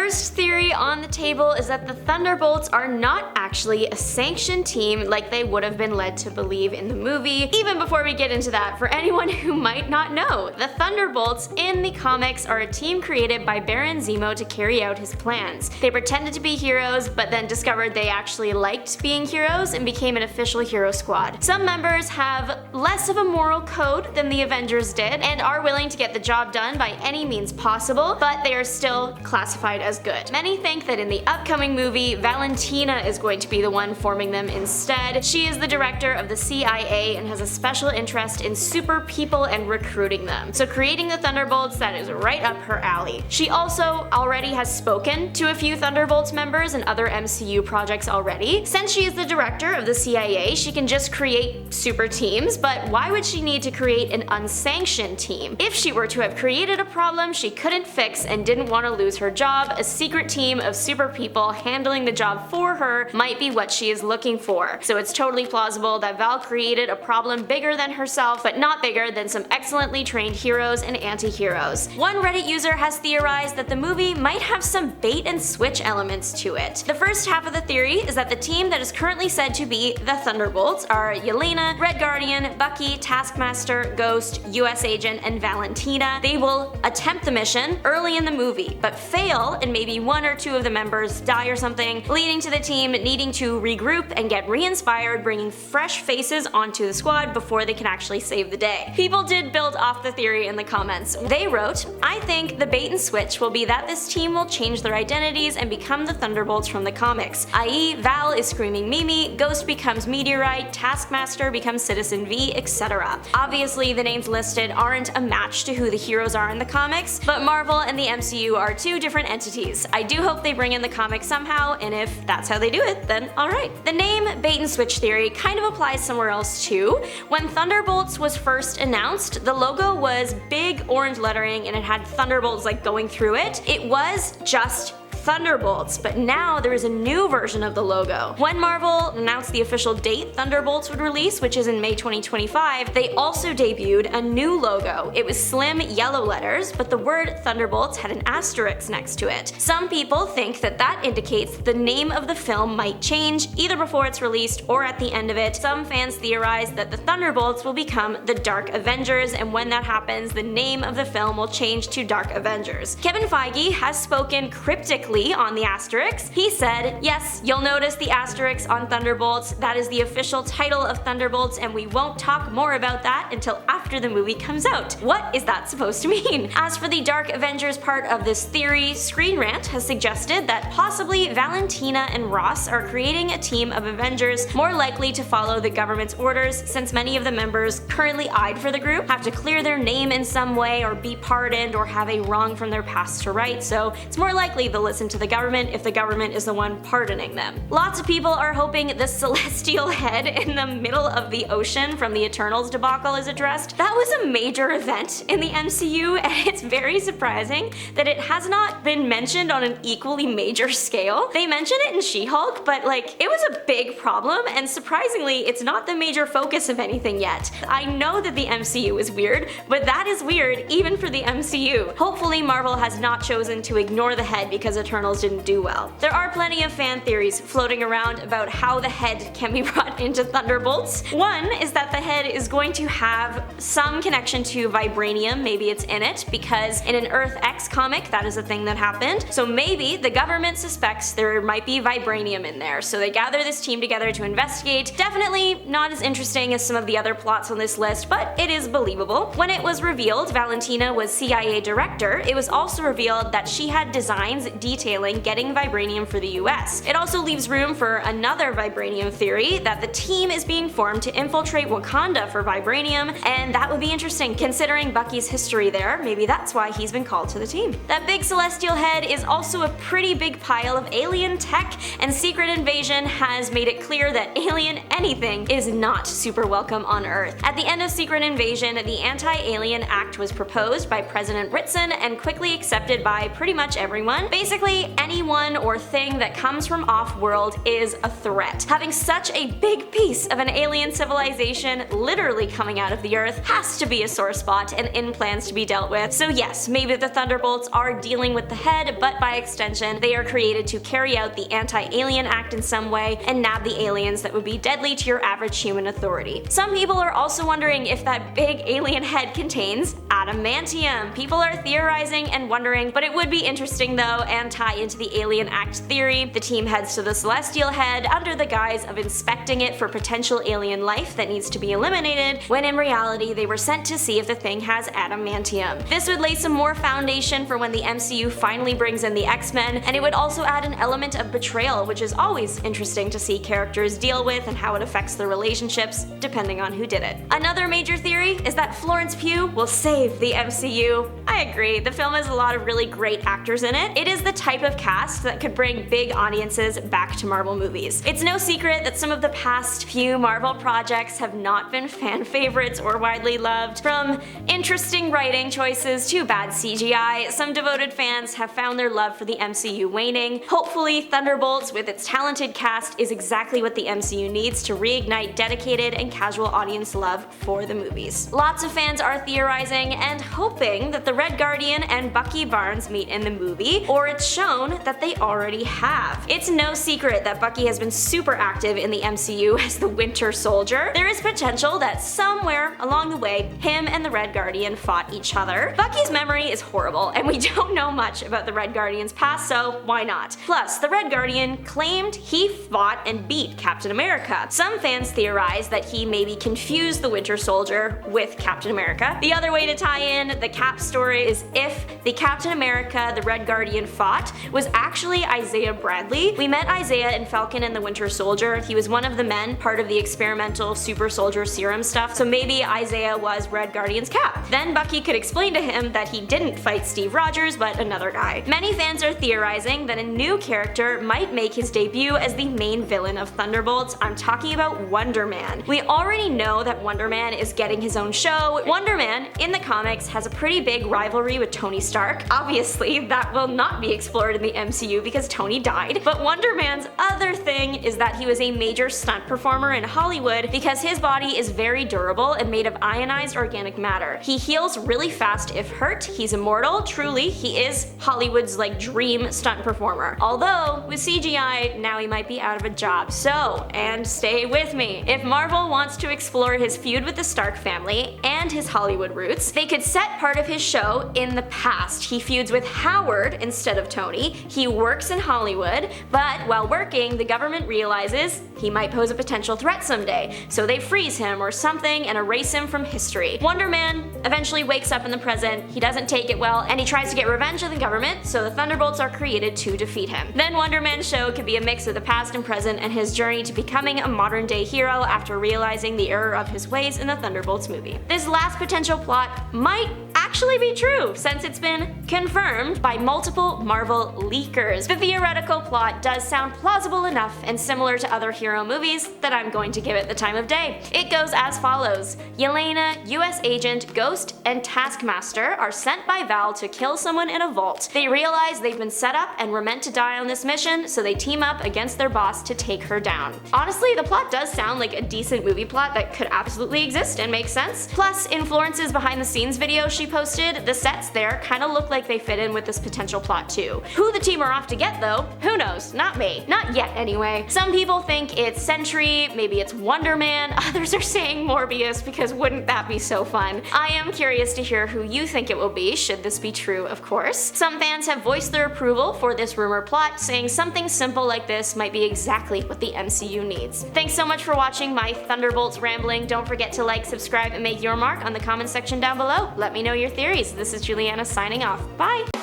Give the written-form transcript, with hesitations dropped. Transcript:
first theory on the table is that the Thunderbolts are not actually a sanctioned team like they would have been led to believe in the movie. Even before we get into that, for anyone who might not know, the Thunderbolts in the comics are a team created by Baron Zemo to carry out his plans. They pretended to be heroes, but then discovered they actually liked being heroes and became an official hero squad. Some members have less of a moral code than the Avengers did and are willing to get the job done by any means possible, but they are still classified as good. Many think that in the upcoming movie, Valentina is going to be the one forming them instead. She is the director of the CIA and has a special interest in super people and recruiting them. So creating the Thunderbolts, that is right up her alley. She also already has spoken to a few Thunderbolts members and other MCU projects already. Since she is the director of the CIA, she can just create super teams, but why would she need to create an unsanctioned team? If she were to have created a problem she couldn't fix and didn't want to lose her job, a secret team of super people handling the job for her might be what she is looking for. So it's totally plausible that Val created a problem bigger than herself, but not bigger than some excellently trained heroes and anti-heroes. One Reddit user has theorized that the movie might have some bait and switch elements to it. The first half of the theory is that the team that is currently said to be the Thunderbolts are Yelena, Red Guardian, Bucky, Taskmaster, Ghost, US Agent, and Valentina. They will attempt the mission early in the movie, but fail and maybe one or two of the members die or something, leading to the team needing to regroup and get re-inspired, bringing fresh faces onto the squad before they can actually save the day. People did build off the theory in the comments. They wrote, "I think the bait and switch will be that this team will change their identities and become the Thunderbolts from the comics, i.e. Val is Screaming Mimi, Ghost becomes Meteorite, Taskmaster becomes Citizen V, etc. Obviously the names listed aren't a match to who the heroes are in the comics, but Marvel and the MCU are two different entities. I do hope they bring in the comics somehow, and if that's how they do it, then alright." The name bait and switch theory kind of applies somewhere else too. When Thunderbolts was first announced, the logo was big orange lettering and it had Thunderbolts like going through it. It was just Thunderbolts, but now there is a new version of the logo. When Marvel announced the official date Thunderbolts would release, which is in May 2025, they also debuted a new logo. It was slim yellow letters, but the word Thunderbolts had an asterisk next to it. Some people think that that indicates the name of the film might change, either before it's released or at the end of it. Some fans theorize that the Thunderbolts will become the Dark Avengers, and when that happens, the name of the film will change to Dark Avengers. Kevin Feige has spoken cryptically on the asterisk. He said, "Yes, you'll notice the asterisk on Thunderbolts. That is the official title of Thunderbolts, and we won't talk more about that until after the movie comes out." What is that supposed to mean? As for the Dark Avengers part of this theory, Screen Rant has suggested that possibly Valentina and Ross are creating a team of Avengers more likely to follow the government's orders, since many of the members currently eyed for the group have to clear their name in some way or be pardoned or have a wrong from their past to right, so it's more likely they'll listen to the government if the government is the one pardoning them. Lots of people are hoping the celestial head in the middle of the ocean from the Eternals debacle is addressed. That was a major event in the MCU, and it's very surprising that it has not been mentioned on an equally major scale. They mentioned it in She-Hulk, but like, it was a big problem, and surprisingly, it's not the major focus of anything yet. I know that the MCU is weird, but that is weird even for the MCU. Hopefully Marvel has not chosen to ignore the head because Eternals didn't do well. There are plenty of fan theories floating around about how the head can be brought into Thunderbolts. One is that the head is going to have some connection to vibranium, maybe it's in it, because in an Earth X comic that is a thing that happened. So maybe the government suspects there might be vibranium in there, so they gather this team together to investigate. Definitely not as interesting as some of the other plots on this list, but it is believable. When it was revealed Valentina was CIA director, it was also revealed that she had designs detailing getting vibranium for the US. It also leaves room for another vibranium theory, that the team is being formed to infiltrate Wakanda for vibranium, and that would be interesting considering Bucky's history there. Maybe that's why he's been called to the team. That big celestial head is also a pretty big pile of alien tech, and Secret Invasion has made it clear that alien anything is not super welcome on Earth. At the end of Secret Invasion, the Anti-Alien Act was proposed by President Ritson and quickly accepted by pretty much everyone. Basically, Basically, anyone or thing that comes from off-world is a threat. Having such a big piece of an alien civilization literally coming out of the Earth has to be a sore spot and in plans to be dealt with. So yes, maybe the Thunderbolts are dealing with the head, but by extension, they are created to carry out the Anti-Alien Act in some way and nab the aliens that would be deadly to your average human authority. Some people are also wondering if that big alien head contains adamantium. People are theorizing and wondering, but it would be interesting though and tie into the Alien Act theory. The team heads to the celestial head under the guise of inspecting it for potential alien life that needs to be eliminated, when in reality they were sent to see if the thing has adamantium. This would lay some more foundation for when the MCU finally brings in the X-Men, and it would also add an element of betrayal, which is always interesting to see characters deal with and how it affects their relationships depending on who did it. Another major theory is that Florence Pugh will save the MCU. I agree, the film has a lot of really great actors in it. It is the type of cast that could bring big audiences back to Marvel movies. It's no secret that some of the past few Marvel projects have not been fan favorites or widely loved. From interesting writing choices to bad CGI, some devoted fans have found their love for the MCU waning. Hopefully, Thunderbolts with its talented cast is exactly what the MCU needs to reignite dedicated and casual audience love for the movies. Lots of fans are theorizing and hoping that the Red Guardian and Bucky Barnes meet in the movie, or it's shown that they already have. It's no secret that Bucky has been super active in the MCU as the Winter Soldier. There is potential that somewhere along the way, him and the Red Guardian fought each other. Bucky's memory is horrible, and we don't know much about the Red Guardian's past, so why not? Plus, the Red Guardian claimed he fought and beat Captain America. Some fans theorize that he maybe confused the Winter Soldier with Captain America. The other way to tie in the Cap story is if the Captain America the Red Guardian fought was actually Isaiah Bradley. We met Isaiah in Falcon and the Winter Soldier. He was one of the men, part of the experimental super soldier serum stuff, so maybe Isaiah was Red Guardian's Cap. Then Bucky could explain to him that he didn't fight Steve Rogers, but another guy. Many fans are theorizing that a new character might make his debut as the main villain of Thunderbolts. I'm talking about Wonder Man. We already know that Wonder Man is getting his own show. Wonder Man, in the comics, has a pretty big rivalry with Tony Stark. Obviously, that will not be explored in the MCU because Tony died, but Wonder Man's other thing is that he was a major stunt performer in Hollywood because his body is very durable and made of ionized organic matter. He heals really fast if hurt, he's immortal, truly, he is Hollywood's dream stunt performer. Although, with CGI, now he might be out of a job. So, and stay with me, if Marvel wants to explore his feud with the Stark family and his Hollywood roots, they could set part of his show in the past. He feuds with Howard instead of Tony, he works in Hollywood, but while working, the government realizes he might pose a potential threat someday, so they freeze him or something and erase him from history. Wonder Man eventually wakes up in the present, he doesn't take it well, and he tries to get revenge on the government, so the Thunderbolts are created to defeat him. Then Wonder Man's show could be a mix of the past and present and his journey to becoming a modern day hero after realizing the error of his ways in the Thunderbolts movie. This last potential plot might actually be true, since it's been confirmed by multiple Marvel leakers. The theoretical plot does sound plausible enough and similar to other hero movies that I'm going to give it the time of day. It goes as follows. Yelena, US Agent, Ghost, and Taskmaster are sent by Val to kill someone in a vault. They realize they've been set up and were meant to die on this mission, so they team up against their boss to take her down. Honestly, the plot does sound like a decent movie plot that could absolutely exist and make sense. Plus, in Florence's behind the scenes video she posted, the sets there kind of look like they fit in with this potential plot too. Who the team are off to get though? Who knows? Not me. Not yet anyway. Some people think it's Sentry, maybe it's Wonder Man, others are saying Morbius because wouldn't that be so fun? I am curious to hear who you think it will be, should this be true of course. Some fans have voiced their approval for this rumor plot, saying something simple like this might be exactly what the MCU needs. Thanks so much for watching my Thunderbolts rambling. Don't forget to like, subscribe, and make your mark on the comment section down below. Let me know your theories. This is Juliana signing off. Bye!